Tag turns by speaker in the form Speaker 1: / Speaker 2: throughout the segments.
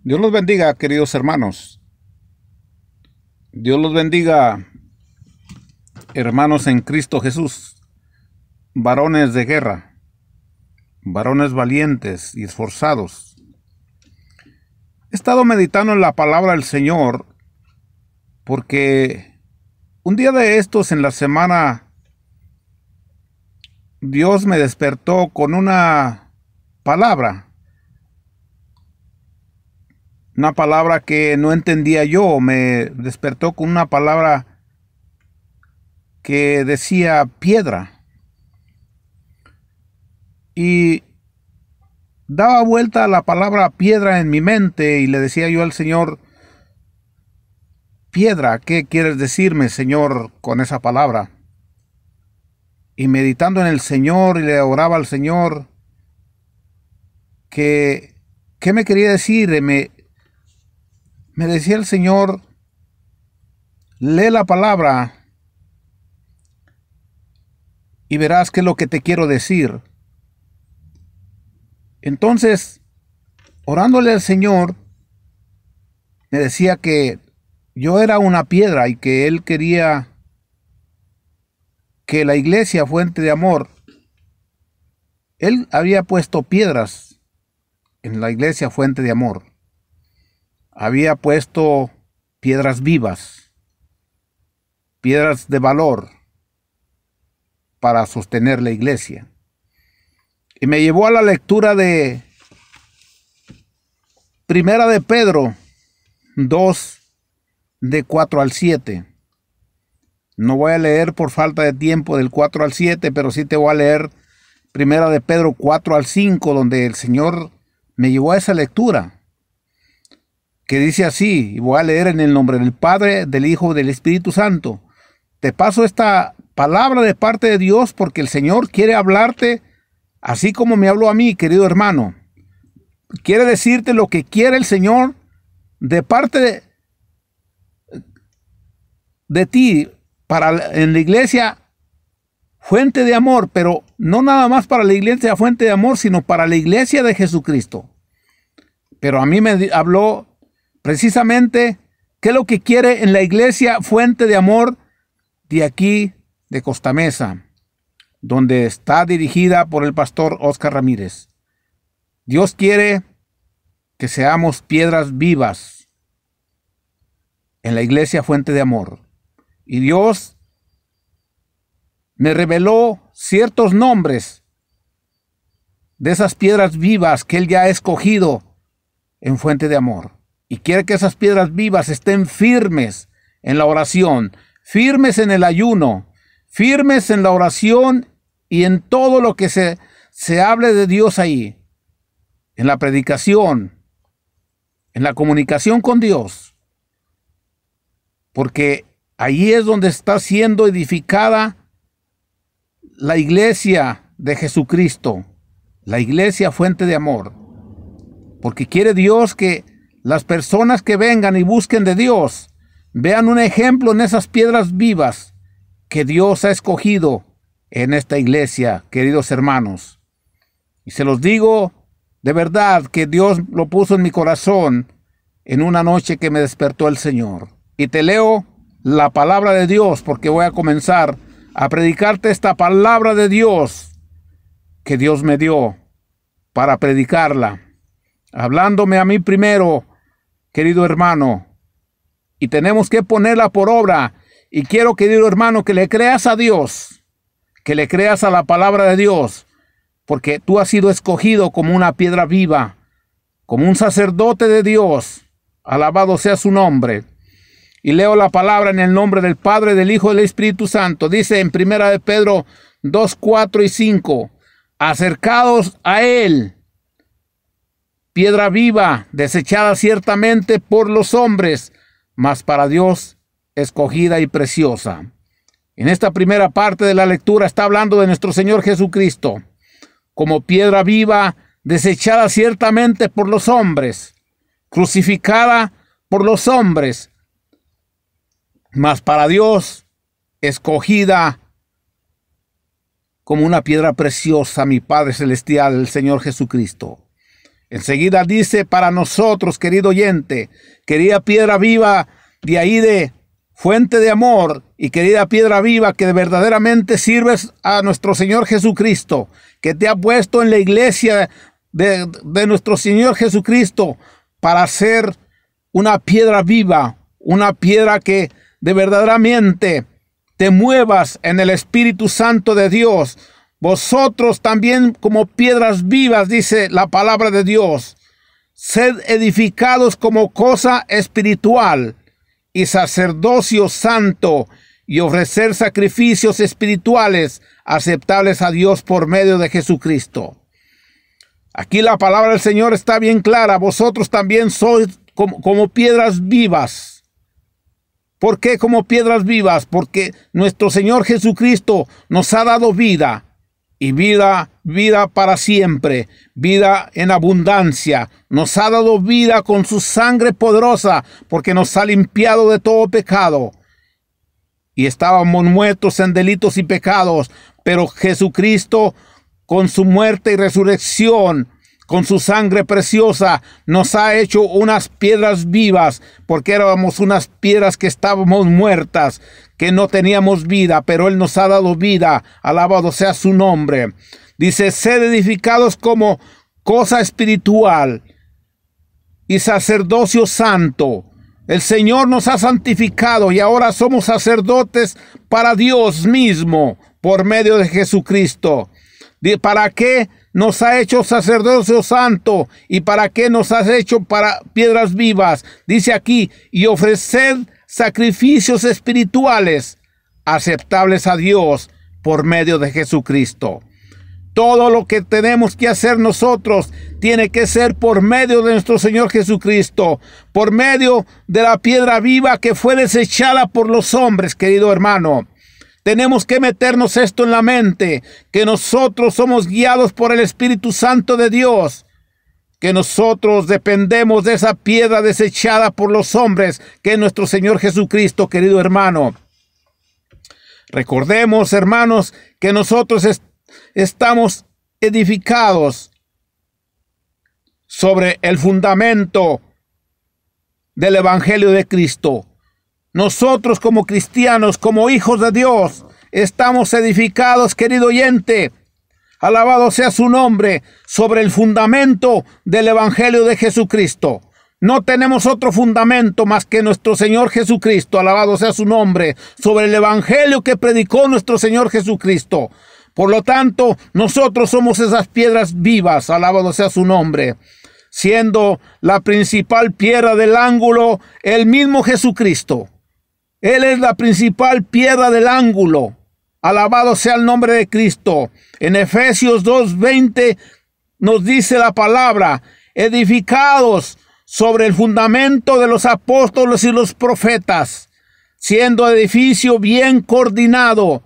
Speaker 1: Dios los bendiga, queridos hermanos. Dios los bendiga, hermanos en Cristo Jesús, varones de guerra, varones valientes y esforzados. He estado meditando en la palabra del Señor porque un día de estos en la semana Dios me despertó con una palabra que no entendía yo. Me despertó con una palabra que decía piedra. Y daba vuelta a la palabra piedra en mi mente y le decía yo al Señor, piedra, ¿qué quieres decirme, Señor, con esa palabra? Y meditando en el Señor, y le oraba al Señor, ¿qué me quería decir? Me decía el Señor, lee la palabra y verás qué es lo que te quiero decir. Entonces, orándole al Señor, me decía que yo era una piedra y que Él quería que la iglesia Fuente de Amor, Él había puesto piedras en la iglesia Fuente de Amor. Había puesto piedras vivas, piedras de valor para sostener la iglesia. Y me llevó a la lectura de Primera de Pedro 2, de 4 al 7. No voy a leer por falta de tiempo del 4 al 7, pero sí te voy a leer Primera de Pedro 4 al 5, donde el Señor me llevó a esa lectura, que dice así, y voy a leer en el nombre del Padre, del Hijo y del Espíritu Santo. Te paso esta palabra de parte de Dios porque el Señor quiere hablarte así como me habló a mí, querido hermano. Quiere decirte lo que quiere el Señor de parte de ti en la iglesia Fuente de Amor, pero no nada más para la iglesia Fuente de Amor, sino para la iglesia de Jesucristo. Pero a mí me habló precisamente qué es lo que quiere en la iglesia Fuente de Amor de aquí, de Costa Mesa, donde está dirigida por el pastor Oscar Ramírez. Dios quiere que seamos piedras vivas en la iglesia Fuente de Amor. Y Dios me reveló ciertos nombres de esas piedras vivas que Él ya ha escogido en Fuente de Amor. Y quiere que esas piedras vivas estén firmes en la oración, firmes en el ayuno, firmes en la oración y en todo lo que se hable de Dios ahí, en la predicación, en la comunicación con Dios, porque ahí es donde está siendo edificada la iglesia de Jesucristo, la iglesia Fuente de Amor, porque quiere Dios que las personas que vengan y busquen de Dios vean un ejemplo en esas piedras vivas que Dios ha escogido en esta iglesia, queridos hermanos. Y se los digo de verdad que Dios lo puso en mi corazón en una noche que me despertó el Señor. Y te leo la palabra de Dios porque voy a comenzar a predicarte esta palabra de Dios que Dios me dio para predicarla, hablándome a mí primero, querido hermano, y tenemos que ponerla por obra. Y quiero, querido hermano, que le creas a Dios, que le creas a la palabra de Dios, porque tú has sido escogido como una piedra viva, como un sacerdote de Dios. Alabado sea su nombre. Y leo la palabra en el nombre del Padre, del Hijo y del Espíritu Santo. Dice en Primera de Pedro 2, 4 y 5. Acercados a Él, piedra viva, desechada ciertamente por los hombres, mas para Dios escogida y preciosa. En esta primera parte de la lectura está hablando de nuestro Señor Jesucristo, como piedra viva, desechada ciertamente por los hombres, crucificada por los hombres, mas para Dios escogida como una piedra preciosa, mi Padre Celestial, el Señor Jesucristo. Enseguida dice para nosotros, querido oyente, querida piedra viva de ahí de fuente de amor y querida piedra viva que verdaderamente sirves a nuestro Señor Jesucristo, que te ha puesto en la iglesia de nuestro Señor Jesucristo para ser una piedra viva, una piedra que de verdaderamente te muevas en el Espíritu Santo de Dios. Vosotros también como piedras vivas, dice la palabra de Dios, sed edificados como cosa espiritual y sacerdocio santo y ofrecer sacrificios espirituales aceptables a Dios por medio de Jesucristo. Aquí la palabra del Señor está bien clara. Vosotros también sois como piedras vivas. ¿Por qué como piedras vivas? Porque nuestro Señor Jesucristo nos ha dado vida. Y vida para siempre, vida en abundancia. Nos ha dado vida con su sangre poderosa, porque nos ha limpiado de todo pecado. Y estábamos muertos en delitos y pecados, pero Jesucristo, con su muerte y resurrección, con su sangre preciosa, nos ha hecho unas piedras vivas, porque éramos unas piedras que estábamos muertas, que no teníamos vida, pero Él nos ha dado vida. Alabado sea su nombre. Dice, sed edificados como cosa espiritual y sacerdocio santo. El Señor nos ha santificado y ahora somos sacerdotes para Dios mismo por medio de Jesucristo. ¿Para qué nos ha hecho sacerdocio santo y para qué nos has hecho para piedras vivas? Dice aquí, y ofreced sacrificios espirituales aceptables a Dios por medio de Jesucristo. Todo lo que tenemos que hacer nosotros tiene que ser por medio de nuestro Señor Jesucristo, por medio de la piedra viva que fue desechada por los hombres, querido hermano. Tenemos que meternos esto en la mente, que nosotros somos guiados por el Espíritu Santo de Dios, que nosotros dependemos de esa piedra desechada por los hombres, que es nuestro Señor Jesucristo, querido hermano. Recordemos, hermanos, que nosotros estamos edificados sobre el fundamento del Evangelio de Cristo. Nosotros como cristianos, como hijos de Dios, estamos edificados, querido oyente, alabado sea su nombre, sobre el fundamento del Evangelio de Jesucristo. No tenemos otro fundamento más que nuestro Señor Jesucristo, alabado sea su nombre, sobre el Evangelio que predicó nuestro Señor Jesucristo. Por lo tanto, nosotros somos esas piedras vivas, alabado sea su nombre, siendo la principal piedra del ángulo el mismo Jesucristo. Él es la principal piedra del ángulo. Alabado sea el nombre de Cristo. En Efesios 2:20 nos dice la palabra, edificados sobre el fundamento de los apóstoles y los profetas, siendo edificio bien coordinado,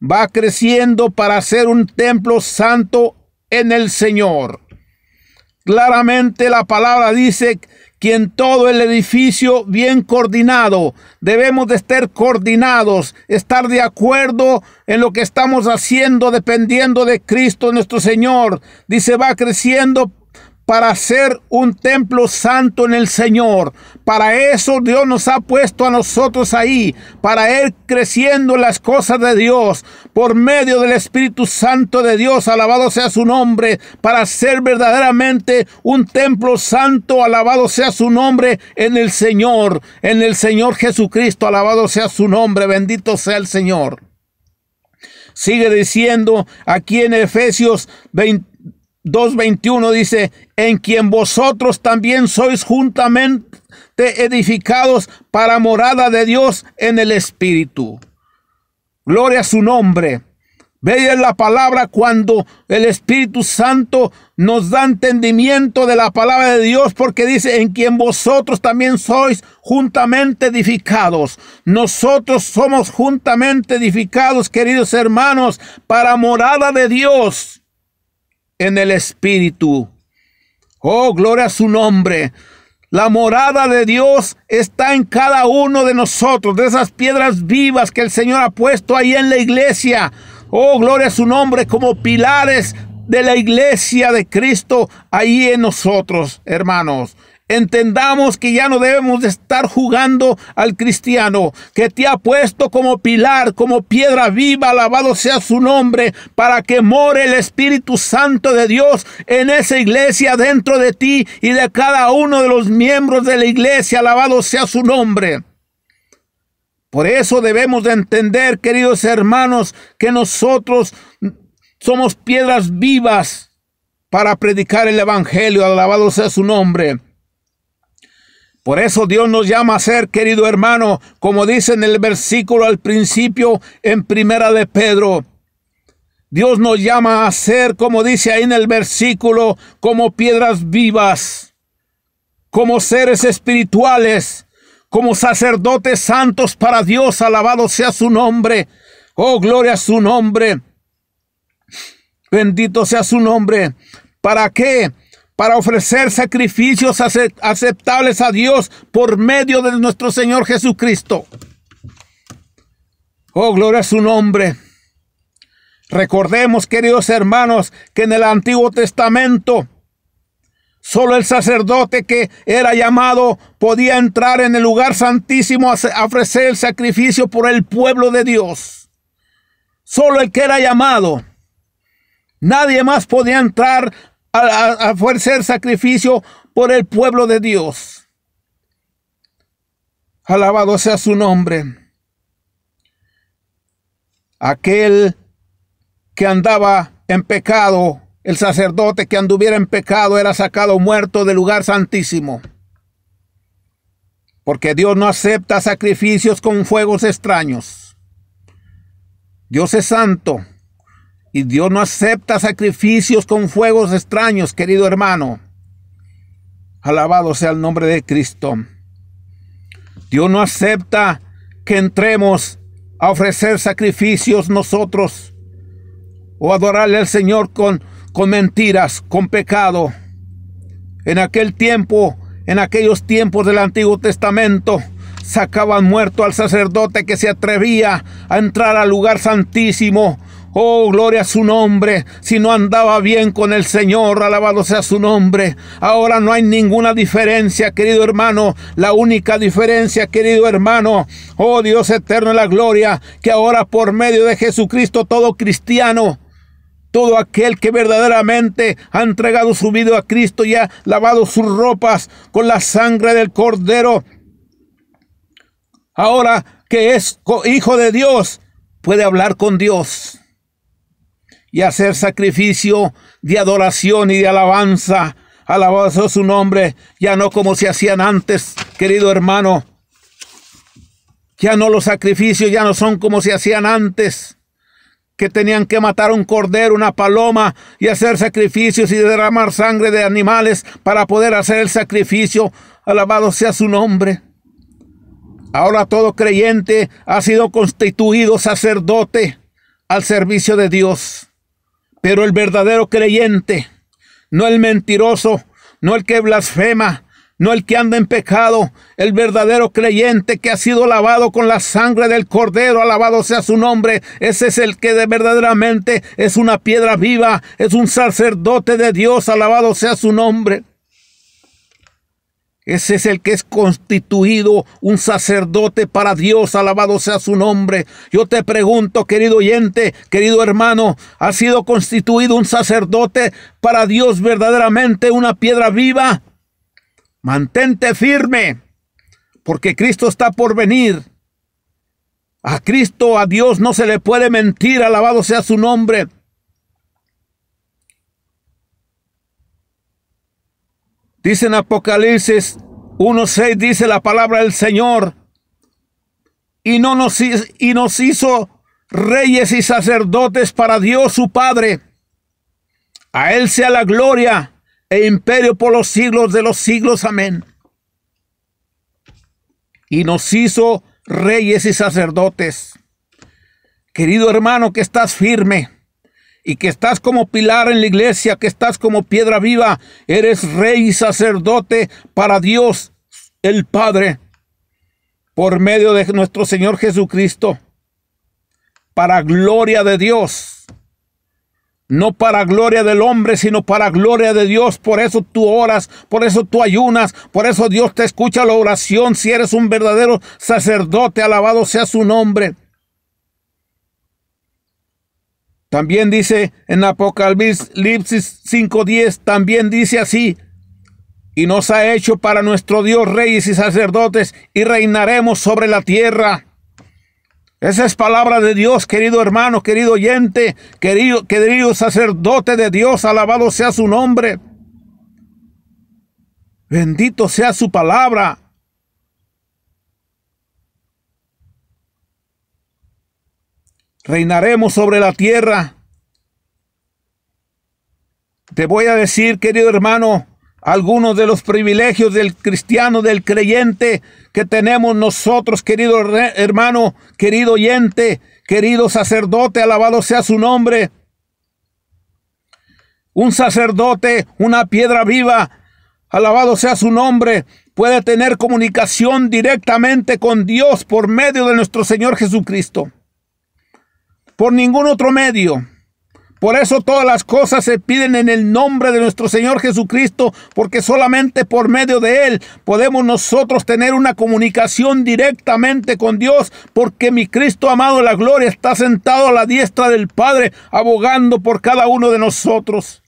Speaker 1: va creciendo para ser un templo santo en el Señor. Claramente la palabra dice que en todo el edificio bien coordinado, debemos de estar coordinados, estar de acuerdo en lo que estamos haciendo, dependiendo de Cristo nuestro Señor. Dice, va creciendo para ser un templo santo en el Señor. Para eso Dios nos ha puesto a nosotros ahí, para ir creciendo en las cosas de Dios, por medio del Espíritu Santo de Dios, alabado sea su nombre, para ser verdaderamente un templo santo, alabado sea su nombre en el Señor Jesucristo, alabado sea su nombre, bendito sea el Señor. Sigue diciendo aquí en Efesios 2:21 dice, en quien vosotros también sois juntamente edificados para morada de Dios en el Espíritu. Gloria a su nombre. Bella es la palabra cuando el Espíritu Santo nos da entendimiento de la palabra de Dios, porque dice, en quien vosotros también sois juntamente edificados. Nosotros somos juntamente edificados, queridos hermanos, para morada de Dios en el Espíritu. Oh, gloria a su nombre. La morada de Dios está en cada uno de nosotros, de esas piedras vivas que el Señor ha puesto ahí en la iglesia. Oh, gloria a su nombre, como pilares de la iglesia de Cristo ahí en nosotros, hermanos. Entendamos que ya no debemos de estar jugando al cristiano, que te ha puesto como pilar, como piedra viva, alabado sea su nombre, para que more el Espíritu Santo de Dios en esa iglesia dentro de ti y de cada uno de los miembros de la iglesia, alabado sea su nombre. Por eso debemos de entender, queridos hermanos, que nosotros somos piedras vivas para predicar el evangelio, alabado sea su nombre. Por eso Dios nos llama a ser, querido hermano, como dice en el versículo al principio en Primera de Pedro. Dios nos llama a ser, como dice ahí en el versículo, como piedras vivas, como seres espirituales, como sacerdotes santos para Dios, alabado sea su nombre. Oh, gloria a su nombre. Bendito sea su nombre. ¿Para qué? Para ofrecer sacrificios aceptables a Dios por medio de nuestro Señor Jesucristo. Oh, gloria a su nombre. Recordemos, queridos hermanos, que en el Antiguo Testamento solo el sacerdote que era llamado podía entrar en el lugar santísimo a ofrecer el sacrificio por el pueblo de Dios. Solo el que era llamado. Nadie más podía entrar a ofrecer sacrificio por el pueblo de Dios. Alabado sea su nombre. Aquel que andaba en pecado, el sacerdote que anduviera en pecado, era sacado muerto del lugar santísimo. Porque Dios no acepta sacrificios con fuegos extraños. Dios es santo. Y Dios no acepta sacrificios con fuegos extraños, querido hermano. Alabado sea el nombre de Cristo. Dios no acepta que entremos a ofrecer sacrificios nosotros o adorarle al Señor con mentiras, con pecado. En aquellos tiempos del Antiguo Testamento, sacaban muerto al sacerdote que se atrevía a entrar al lugar santísimo. Oh, gloria a su nombre. Si no andaba bien con el Señor, alabado sea su nombre. Ahora no hay ninguna diferencia, querido hermano. La única diferencia, querido hermano, oh Dios eterno en la gloria, que ahora por medio de Jesucristo todo cristiano, todo aquel que verdaderamente ha entregado su vida a Cristo y ha lavado sus ropas con la sangre del Cordero, ahora que es hijo de Dios, puede hablar con Dios y hacer sacrificio de adoración y de alabanza. Alabado sea su nombre, ya no como se hacían antes, querido hermano. Ya no los sacrificios, ya no son como se hacían antes, que tenían que matar un cordero, una paloma y hacer sacrificios y derramar sangre de animales para poder hacer el sacrificio. Alabado sea su nombre. Ahora todo creyente ha sido constituido sacerdote al servicio de Dios. Pero el verdadero creyente, no el mentiroso, no el que blasfema, no el que anda en pecado, el verdadero creyente que ha sido lavado con la sangre del Cordero, alabado sea su nombre, ese es el que verdaderamente es una piedra viva, es un sacerdote de Dios, alabado sea su nombre. Ese es el que es constituido un sacerdote para Dios, alabado sea su nombre. Yo te pregunto, querido oyente, querido hermano, ¿has sido constituido un sacerdote para Dios verdaderamente, una piedra viva? Mantente firme, porque Cristo está por venir. A Cristo, a Dios no se le puede mentir, alabado sea su nombre. Dice en Apocalipsis 1:6, dice la palabra del Señor, y nos hizo reyes y sacerdotes para Dios su Padre. A Él sea la gloria e imperio por los siglos de los siglos. Amén. Y nos hizo reyes y sacerdotes. Querido hermano, que estás firme y que estás como pilar en la iglesia, que estás como piedra viva, eres rey y sacerdote para Dios el Padre, por medio de nuestro Señor Jesucristo, para gloria de Dios. No para gloria del hombre, sino para gloria de Dios. Por eso tú oras, por eso tú ayunas, por eso Dios te escucha la oración. Si eres un verdadero sacerdote, alabado sea su nombre. También dice en Apocalipsis 5:10, también dice así: y nos ha hecho para nuestro Dios reyes y sacerdotes, y reinaremos sobre la tierra. Esa es palabra de Dios, querido hermano, querido oyente, querido sacerdote de Dios, alabado sea su nombre. Bendito sea su palabra. Reinaremos sobre la tierra. Te voy a decir, querido hermano, algunos de los privilegios del cristiano, del creyente que tenemos nosotros, querido hermano, querido oyente, querido sacerdote, alabado sea su nombre. Un sacerdote, una piedra viva, alabado sea su nombre, puede tener comunicación directamente con Dios por medio de nuestro Señor Jesucristo. Por ningún otro medio. Por eso todas las cosas se piden en el nombre de nuestro Señor Jesucristo, porque solamente por medio de Él podemos nosotros tener una comunicación directamente con Dios, porque mi Cristo amado en la gloria está sentado a la diestra del Padre, abogando por cada uno de nosotros.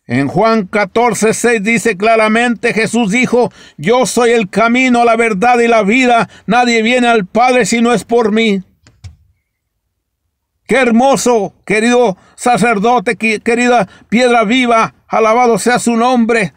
Speaker 1: En Juan 14:6 dice claramente, Jesús dijo: yo soy el camino, la verdad y la vida, nadie viene al Padre si no es por mí. Qué hermoso, querido sacerdote, querida piedra viva, alabado sea su nombre,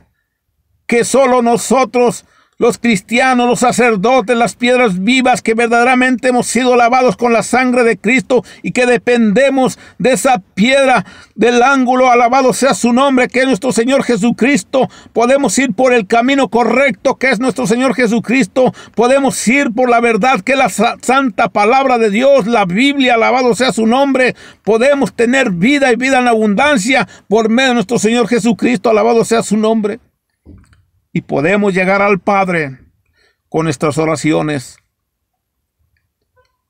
Speaker 1: que solo nosotros, los cristianos, los sacerdotes, las piedras vivas, que verdaderamente hemos sido lavados con la sangre de Cristo y que dependemos de esa piedra del ángulo, alabado sea su nombre, que es nuestro Señor Jesucristo. Podemos ir por el camino correcto, que es nuestro Señor Jesucristo. Podemos ir por la verdad, que es la santa palabra de Dios, la Biblia, alabado sea su nombre. Podemos tener vida y vida en abundancia por medio de nuestro Señor Jesucristo, alabado sea su nombre. Y podemos llegar al Padre con nuestras oraciones.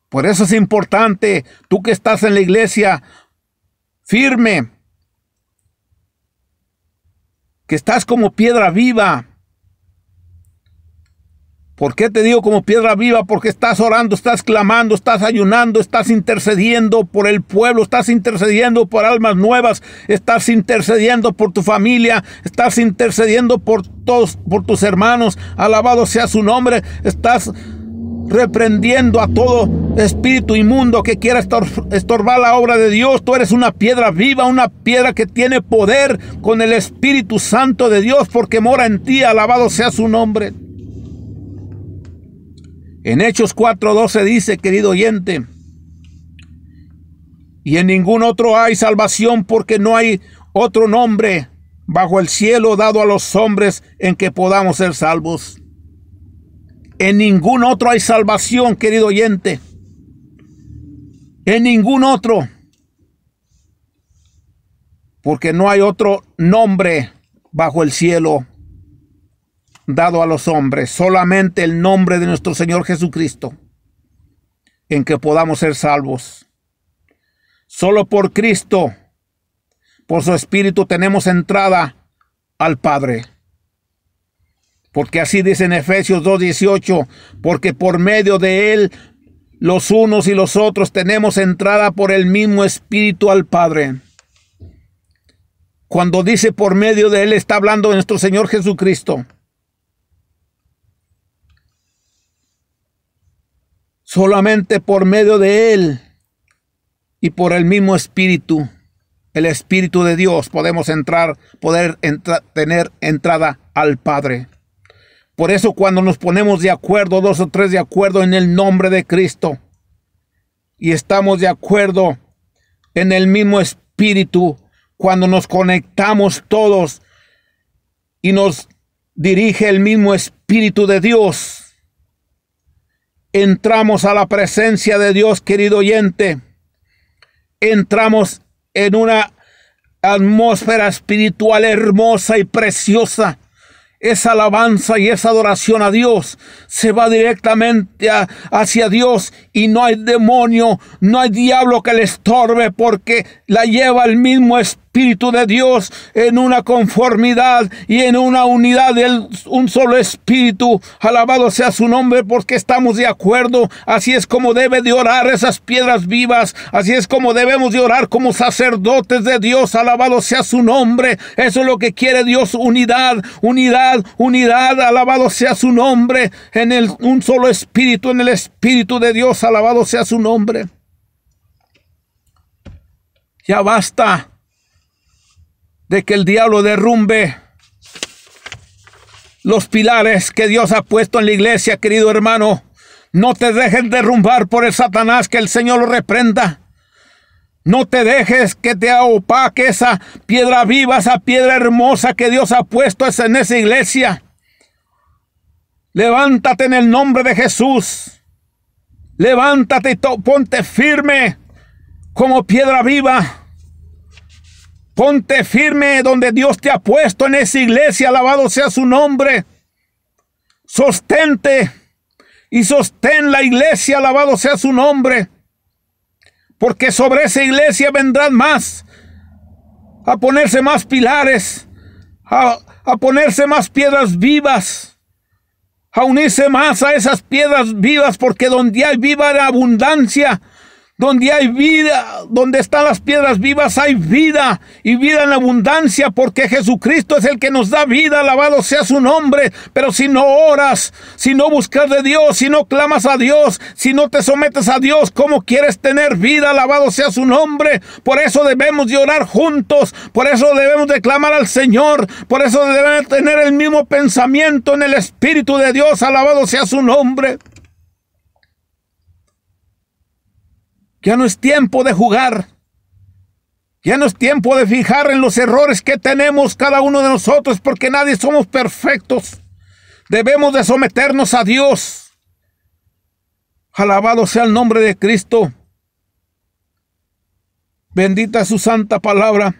Speaker 1: Por eso es importante, tú que estás en la iglesia, firme, que estás como piedra viva. ¿Por qué te digo como piedra viva? Porque estás orando, estás clamando, estás ayunando, estás intercediendo por el pueblo, estás intercediendo por almas nuevas, estás intercediendo por tu familia, estás intercediendo por todos, por tus hermanos, alabado sea su nombre, estás reprendiendo a todo espíritu inmundo que quiera estorbar la obra de Dios. Tú eres una piedra viva, una piedra que tiene poder con el Espíritu Santo de Dios, porque mora en ti, alabado sea su nombre. En Hechos 4:12 dice, querido oyente, y en ningún otro hay salvación, porque no hay otro nombre bajo el cielo dado a los hombres en que podamos ser salvos. En ningún otro hay salvación, querido oyente. En ningún otro. Porque no hay otro nombre bajo el cielo dado a los hombres, solamente el nombre de nuestro Señor Jesucristo, en que podamos ser salvos. Solo por Cristo, por su Espíritu, tenemos entrada al Padre. Porque así dice en Efesios 2:18, porque por medio de Él, los unos y los otros tenemos entrada por el mismo Espíritu al Padre. Cuando dice por medio de Él, está hablando de nuestro Señor Jesucristo. Solamente por medio de Él y por el mismo Espíritu, el Espíritu de Dios, podemos tener entrada al Padre. Por eso cuando nos ponemos de acuerdo, 2 o 3 de acuerdo en el nombre de Cristo, y estamos de acuerdo en el mismo Espíritu, cuando nos conectamos todos y nos dirige el mismo Espíritu de Dios, entramos a la presencia de Dios, querido oyente. Entramos en una atmósfera espiritual hermosa y preciosa, esa alabanza y esa adoración a Dios se va directamente hacia Dios, y no hay demonio, no hay diablo que le estorbe, porque la lleva el mismo Espíritu de Dios en una conformidad y en una unidad de un solo Espíritu. Alabado sea su nombre, porque estamos de acuerdo. Así es como debe de orar esas piedras vivas. Así es como debemos de orar como sacerdotes de Dios. Alabado sea su nombre. Eso es lo que quiere Dios: unidad, unidad, unidad. Alabado sea su nombre, en un solo Espíritu, en el Espíritu de Dios. Alabado sea su nombre. Ya basta de que el diablo derrumbe los pilares que Dios ha puesto en la iglesia, querido hermano. No te dejes derrumbar por el Satanás, que el Señor lo reprenda. No te dejes que te opaque esa piedra viva, esa piedra hermosa que Dios ha puesto en esa iglesia. Levántate en el nombre de Jesús. Levántate y ponte firme como piedra viva. Ponte firme donde Dios te ha puesto en esa iglesia. Alabado sea su nombre. Sostente y sostén la iglesia. Alabado sea su nombre. Porque sobre esa iglesia vendrán más, a ponerse más pilares, a ponerse más piedras vivas, a unirse más a esas piedras vivas, porque donde hay viva abundancia, donde hay vida, donde están las piedras vivas, hay vida, y vida en abundancia, porque Jesucristo es el que nos da vida. Alabado sea su nombre. Pero si no oras, si no buscas de Dios, si no clamas a Dios, si no te sometes a Dios, ¿cómo quieres tener vida? Alabado sea su nombre. Por eso debemos de orar juntos, por eso debemos de clamar al Señor, por eso debemos tener el mismo pensamiento en el Espíritu de Dios. Alabado sea su nombre. Ya no es tiempo de jugar. Ya no es tiempo de fijar en los errores que tenemos cada uno de nosotros, porque nadie somos perfectos. Debemos de someternos a Dios. Alabado sea el nombre de Cristo. Bendita es su santa palabra.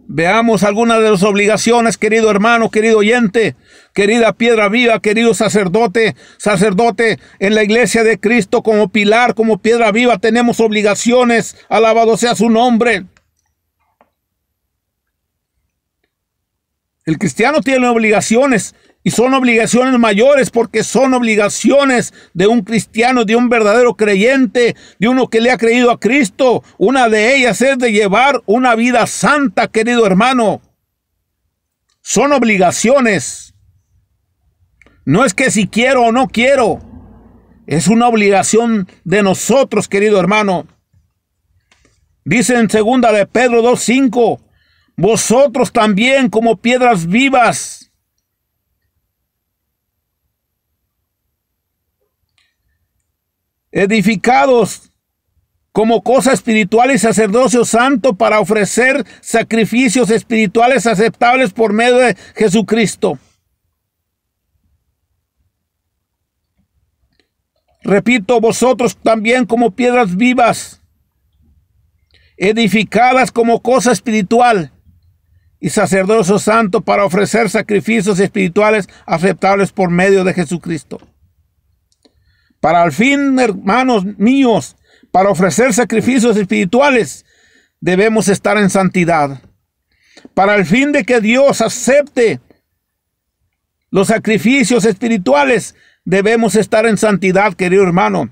Speaker 1: Veamos algunas de las obligaciones, querido hermano, querido oyente, querida piedra viva, querido sacerdote en la iglesia de Cristo, como pilar, como piedra viva, tenemos obligaciones. Alabado sea su nombre. El cristiano tiene obligaciones, y son obligaciones mayores, porque son obligaciones de un cristiano, de un verdadero creyente, de uno que le ha creído a Cristo. Una de ellas es de llevar una vida santa, querido hermano. Son obligaciones. No es que si quiero o no quiero. Es una obligación de nosotros, querido hermano. Dice en 2 de Pedro 2:5, vosotros también, como piedras vivas, edificados como cosa espiritual y sacerdocio santo, para ofrecer sacrificios espirituales aceptables por medio de Jesucristo. Repito, vosotros también, como piedras vivas, edificadas como cosa espiritual y sacerdocio santo, para ofrecer sacrificios espirituales aceptables por medio de Jesucristo. Para el fin, hermanos míos, para ofrecer sacrificios espirituales, debemos estar en santidad. Para el fin de que Dios acepte los sacrificios espirituales, debemos estar en santidad, querido hermano.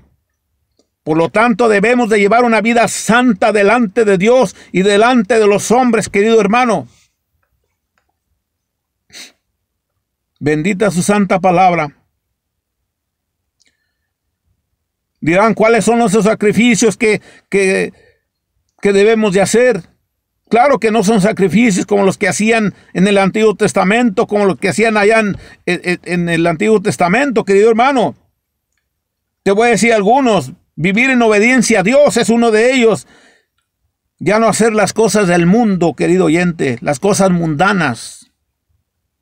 Speaker 1: Por lo tanto, debemos de llevar una vida santa delante de Dios y delante de los hombres, querido hermano. Bendita su santa palabra. Dirán, ¿cuáles son esos sacrificios que debemos de hacer? Claro que no son sacrificios como los que hacían en el Antiguo Testamento, como los que hacían allá en el Antiguo Testamento, querido hermano. Te voy a decir algunos. Vivir en obediencia a Dios es uno de ellos. Ya no hacer las cosas del mundo, querido oyente, las cosas mundanas.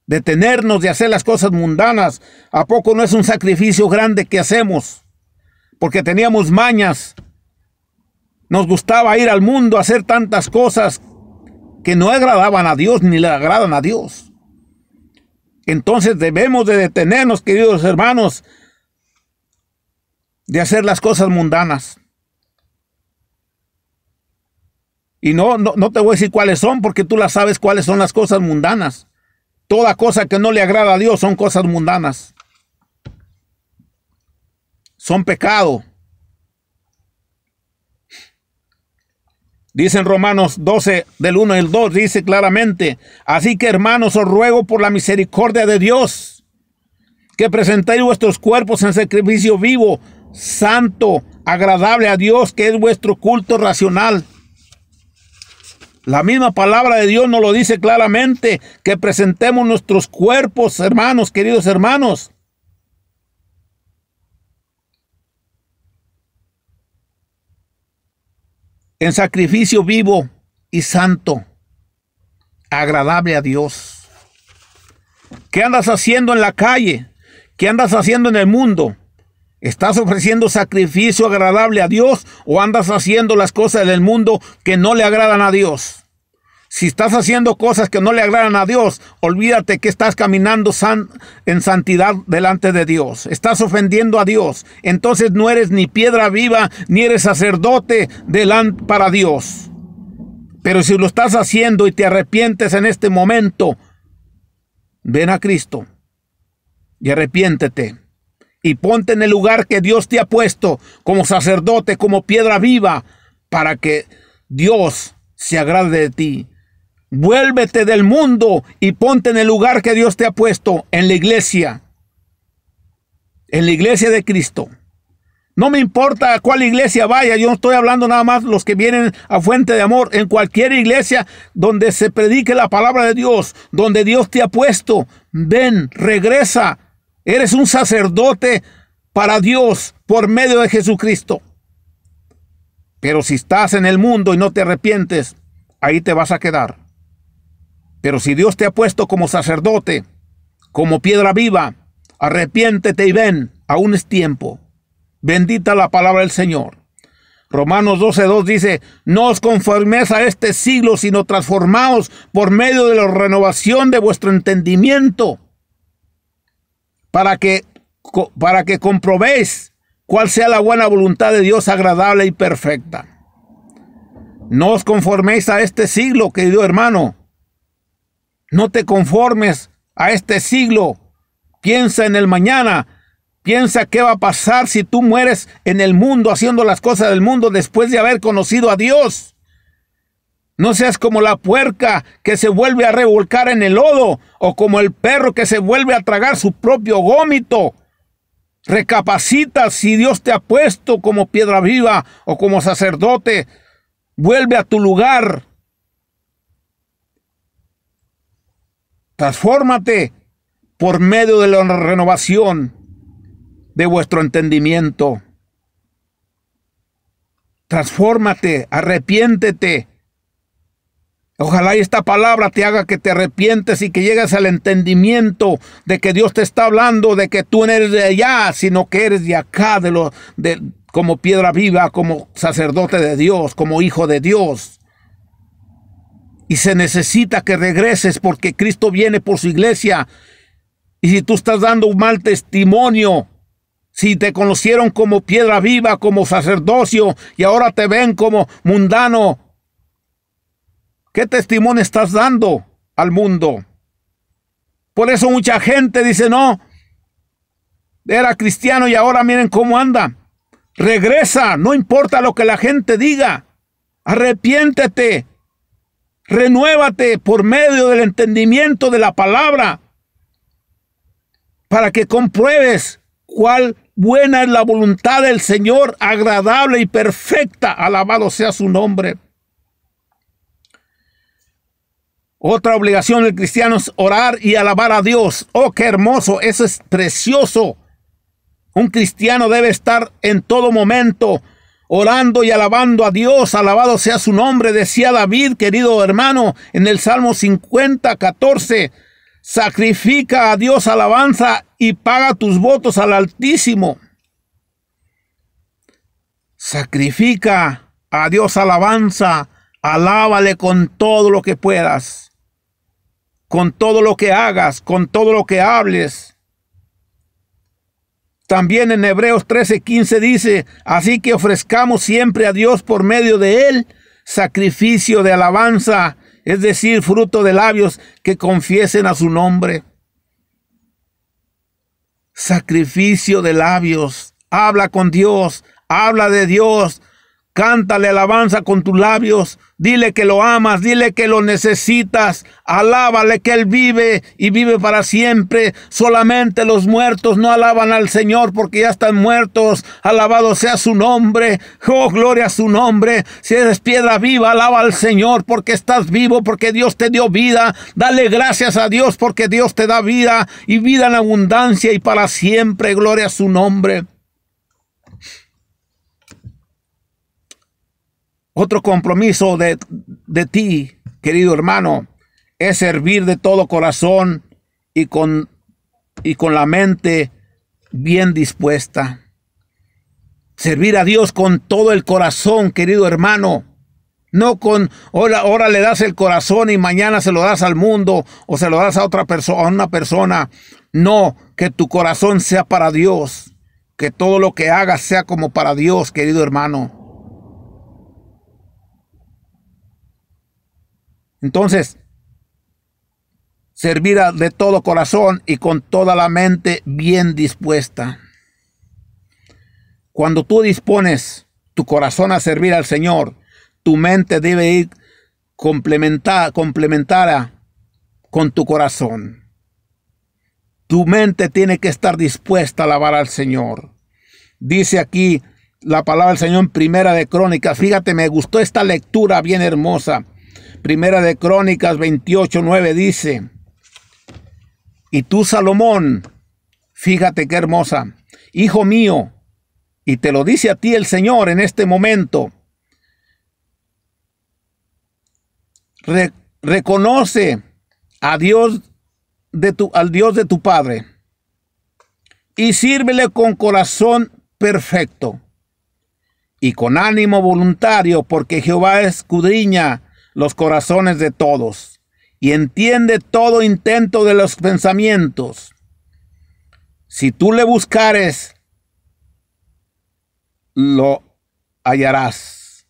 Speaker 1: Detenernos de hacer las cosas mundanas. ¿A poco no es un sacrificio grande que hacemos? Porque teníamos mañas Nos gustaba ir al mundo a hacer tantas cosas que no agradaban a Dios ni le agradan a Dios. Entonces debemos de detenernos, queridos hermanos, de hacer las cosas mundanas. Y no te voy a decir cuáles son, porque tú las sabes cuáles son las cosas mundanas. Toda cosa que no le agrada a Dios son cosas mundanas. Son pecado. Dice en Romanos 12, del 1 al 2, dice claramente: así que, hermanos, os ruego por la misericordia de Dios, que presentéis vuestros cuerpos en sacrificio vivo, santo, agradable a Dios, que es vuestro culto racional. La misma palabra de Dios nos lo dice claramente, que presentemos nuestros cuerpos, hermanos, queridos hermanos, en sacrificio vivo y santo, agradable a Dios. ¿Qué andas haciendo en la calle? ¿Qué andas haciendo en el mundo? ¿Estás ofreciendo sacrificio agradable a Dios o andas haciendo las cosas del mundo que no le agradan a Dios? Si estás haciendo cosas que no le agradan a Dios, olvídate que estás caminando en santidad delante de Dios. Estás ofendiendo a Dios. Entonces no eres ni piedra viva, ni eres sacerdote para Dios. Pero si lo estás haciendo y te arrepientes en este momento, ven a Cristo y arrepiéntete. Y ponte en el lugar que Dios te ha puesto como sacerdote, como piedra viva, para que Dios se agrade de ti. Vuélvete del mundo y ponte en el lugar que Dios te ha puesto, en la iglesia de Cristo. No me importa a cuál iglesia vaya, yo no estoy hablando nada más los que vienen a Fuente de Amor. En cualquier iglesia donde se predique la palabra de Dios, donde Dios te ha puesto, ven, regresa. Eres un sacerdote para Dios por medio de Jesucristo. Pero si estás en el mundo y no te arrepientes, ahí te vas a quedar. Pero si Dios te ha puesto como sacerdote, como piedra viva, arrepiéntete y ven, aún es tiempo. Bendita la palabra del Señor. Romanos 12:2 dice: no os conforméis a este siglo, sino transformaos por medio de la renovación de vuestro entendimiento, para que comprobéis cuál sea la buena voluntad de Dios, agradable y perfecta. No os conforméis a este siglo, querido hermano. No te conformes a este siglo. Piensa en el mañana. Piensa qué va a pasar si tú mueres en el mundo, haciendo las cosas del mundo después de haber conocido a Dios. No seas como la puerca que se vuelve a revolcar en el lodo, o como el perro que se vuelve a tragar su propio vómito. Recapacita si Dios te ha puesto como piedra viva o como sacerdote. Vuelve a tu lugar. Transfórmate por medio de la renovación de vuestro entendimiento. Transfórmate, arrepiéntete. Ojalá esta palabra te haga que te arrepientes y que llegues al entendimiento de que Dios te está hablando, de que tú no eres de allá, sino que eres de acá, como piedra viva, como sacerdote de Dios, como hijo de Dios. Y se necesita que regreses porque Cristo viene por su iglesia. Y si tú estás dando un mal testimonio, si te conocieron como piedra viva, como sacerdocio, y ahora te ven como mundano, ¿qué testimonio estás dando al mundo? Por eso mucha gente dice: no, era cristiano y ahora miren cómo anda. Regresa, no importa lo que la gente diga. Arrepiéntete. Renuévate por medio del entendimiento de la palabra, para que compruebes cuál buena es la voluntad del Señor, agradable y perfecta. Alabado sea su nombre. Otra obligación del cristiano es orar y alabar a Dios. Oh, qué hermoso, eso es precioso. Un cristiano debe estar en todo momento orando y alabando a Dios. Alabado sea su nombre. Decía David, querido hermano, en el Salmo 50:14, sacrifica a Dios alabanza y paga tus votos al Altísimo. Sacrifica a Dios alabanza, alábale con todo lo que puedas, con todo lo que hagas, con todo lo que hables. También en Hebreos 13:15 dice, así que ofrezcamos siempre a Dios por medio de Él sacrificio de alabanza, es decir, fruto de labios que confiesen a su nombre. Sacrificio de labios. Habla con Dios, habla de Dios, cántale alabanza con tus labios, dile que lo amas, dile que lo necesitas, alábale que Él vive y vive para siempre. Solamente los muertos no alaban al Señor porque ya están muertos. Alabado sea su nombre, oh gloria a su nombre. Si eres piedra viva, alaba al Señor porque estás vivo, porque Dios te dio vida. Dale gracias a Dios porque Dios te da vida y vida en abundancia y para siempre. Gloria a su nombre. Otro compromiso de ti, querido hermano, es servir de todo corazón y con la mente bien dispuesta. Servir a Dios con todo el corazón, querido hermano. No con, ahora le das el corazón y mañana se lo das al mundo o se lo das a otra persona, a una persona. No, que tu corazón sea para Dios. Que todo lo que hagas sea como para Dios, querido hermano. Entonces, servir de todo corazón y con toda la mente bien dispuesta. Cuando tú dispones tu corazón a servir al Señor, tu mente debe ir complementada con tu corazón. Tu mente tiene que estar dispuesta a alabar al Señor. Dice aquí la palabra del Señor en Primera de Crónicas. Fíjate, me gustó esta lectura bien hermosa. Primera de Crónicas 28:9 dice, y tú, Salomón, fíjate qué hermosa, hijo mío, y te lo dice a ti el Señor en este momento, reconoce a Dios al Dios de tu Padre y sírvele con corazón perfecto y con ánimo voluntario, porque Jehová escudriña los corazones de todos y entiende todo intento de los pensamientos. Si tú le buscares, lo hallarás.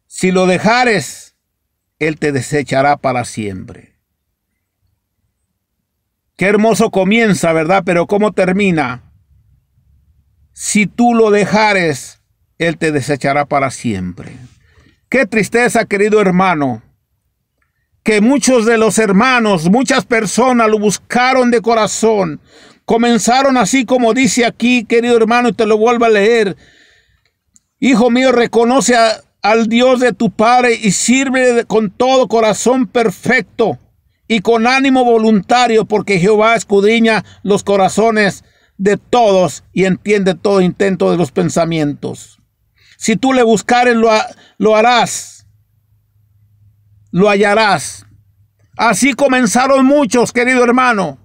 Speaker 1: Si lo dejares, Él te desechará para siempre. Qué hermoso comienza, ¿verdad? Pero ¿cómo termina? Si tú lo dejares, Él te desechará para siempre. Qué tristeza, querido hermano, que muchos de los hermanos, muchas personas lo buscaron de corazón. Comenzaron así como dice aquí, querido hermano, y te lo vuelvo a leer. Hijo mío, reconoce al Dios de tu Padre y sirve con todo corazón perfecto y con ánimo voluntario, porque Jehová escudriña los corazones de todos y entiende todo intento de los pensamientos. Si tú le buscares, lo harás, lo hallarás. Así comenzaron muchos, querido hermano.